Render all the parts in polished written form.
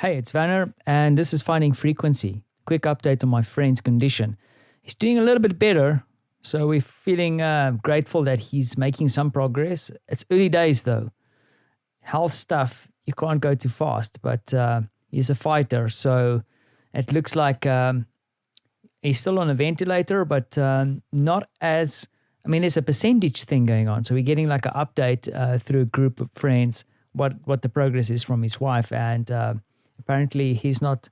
Hey, it's Vanner, and this is Finding Frequency. Quick update on my friend's condition. He's doing a little bit better, so we're feeling grateful that he's making some progress. It's early days, though. Health stuff, you can't go too fast, but he's a fighter, so it looks like he's still on a ventilator, but not as... there's a percentage thing going on, so we're getting like an update through a group of friends what the progress is from his wife, and apparently he's not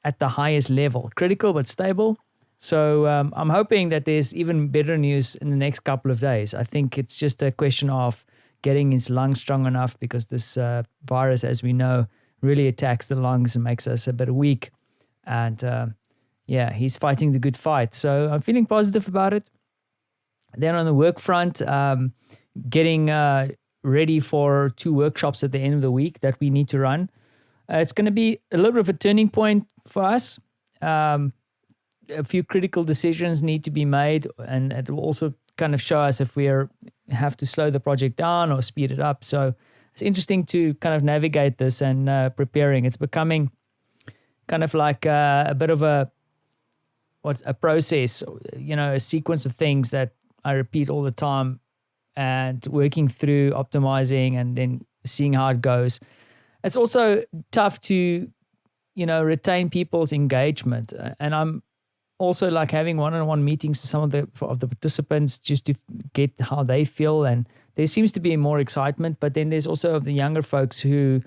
at the highest level, critical but stable. So I'm hoping that there's even better news in the next couple of days. I think it's just a question of getting his lungs strong enough, because this virus, as we know, really attacks the lungs and makes us a bit weak. And he's fighting the good fight. So I'm feeling positive about it. Then on the work front, getting ready for 2 workshops at the end of the week that we need to run. It's going to be a little bit of a turning point for us. A few critical decisions need to be made, and it will also kind of show us if we have to slow the project down or speed it up. So it's interesting to kind of navigate this and preparing. It's becoming kind of like a bit of a process, a sequence of things that I repeat all the time, and working through optimizing and then seeing how it goes. It's also tough to, retain people's engagement. And I'm also like having one-on-one meetings to some of the participants just to get how they feel. And there seems to be more excitement, but then there's also the younger folks who,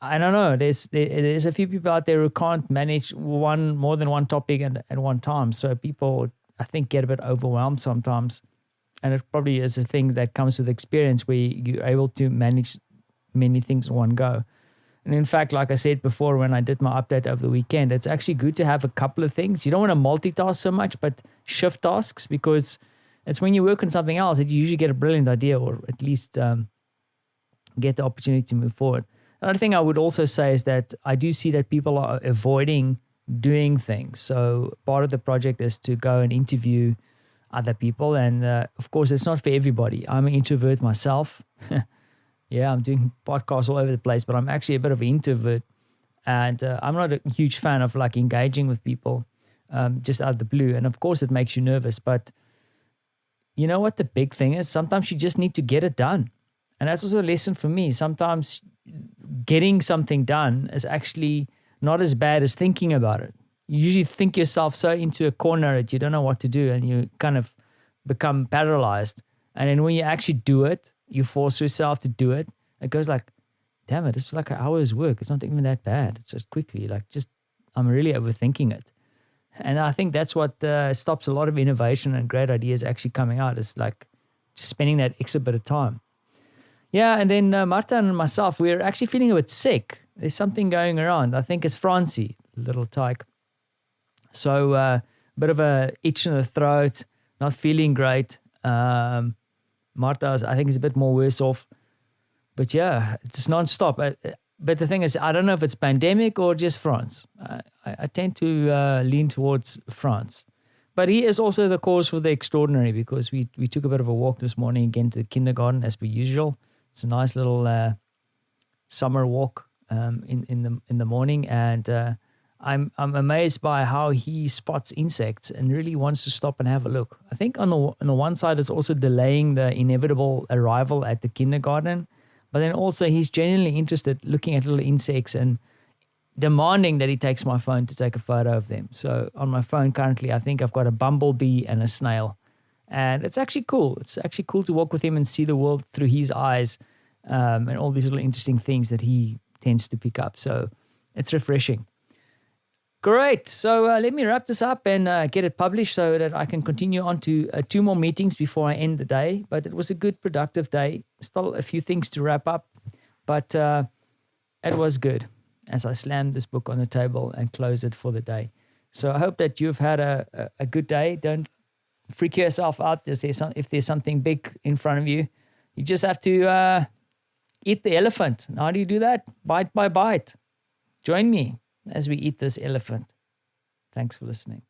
I don't know, there's a few people out there who can't manage more than one topic at one time. So people, I think, get a bit overwhelmed sometimes. And it probably is a thing that comes with experience, where you're able to manage many things in one go. And in fact, like I said before, when I did my update over the weekend, it's actually good to have a couple of things. You don't want to multitask so much, but shift tasks, because it's when you work on something else that you usually get a brilliant idea, or at least get the opportunity to move forward. Another thing I would also say is that I do see that people are avoiding doing things. So part of the project is to go and interview other people. And of course, it's not for everybody. I'm an introvert myself. Yeah, I'm doing podcasts all over the place, but I'm actually a bit of an introvert. And I'm not a huge fan of like engaging with people just out of the blue. And of course, it makes you nervous. But you know what the big thing is? Sometimes you just need to get it done. And that's also a lesson for me. Sometimes getting something done is actually not as bad as thinking about it. You usually think yourself so into a corner that you don't know what to do, and you kind of become paralyzed. And then when you actually do it, you force yourself to do it. It goes like, damn it, it's like an hour's work. It's not even that bad. It's just quickly, I'm really overthinking it. And I think that's what stops a lot of innovation and great ideas actually coming out. It's like just spending that extra bit of time. Yeah, and then Marta and myself, we're actually feeling a bit sick. There's something going around. I think it's Frantzi, little tyke. So a bit of a itch in the throat, not feeling great. Marta, I think, is a bit more worse off. But yeah, it's non-stop. But the thing is, I don't know if it's pandemic or just France. I tend to lean towards France. But he is also the cause for the extraordinary, because we took a bit of a walk this morning again to the kindergarten as per usual. It's a nice little summer walk in the morning, and I'm amazed by how he spots insects and really wants to stop and have a look. I think on the one side, it's also delaying the inevitable arrival at the kindergarten, but then also he's genuinely interested, looking at little insects and demanding that he takes my phone to take a photo of them. So on my phone currently, I think I've got a bumblebee and a snail. And it's actually cool. It's actually cool to walk with him and see the world through his eyes, and all these little interesting things that he tends to pick up. So it's refreshing. Great. So let me wrap this up and get it published so that I can continue on to 2 more meetings before I end the day. But it was a good, productive day. Still a few things to wrap up, but it was good as I slammed this book on the table and closed it for the day. So I hope that you've had a good day. Don't freak yourself out if there's something big in front of you. You just have to eat the elephant. And how do you do that? Bite by bite. Join me as we eat this elephant. Thanks for listening.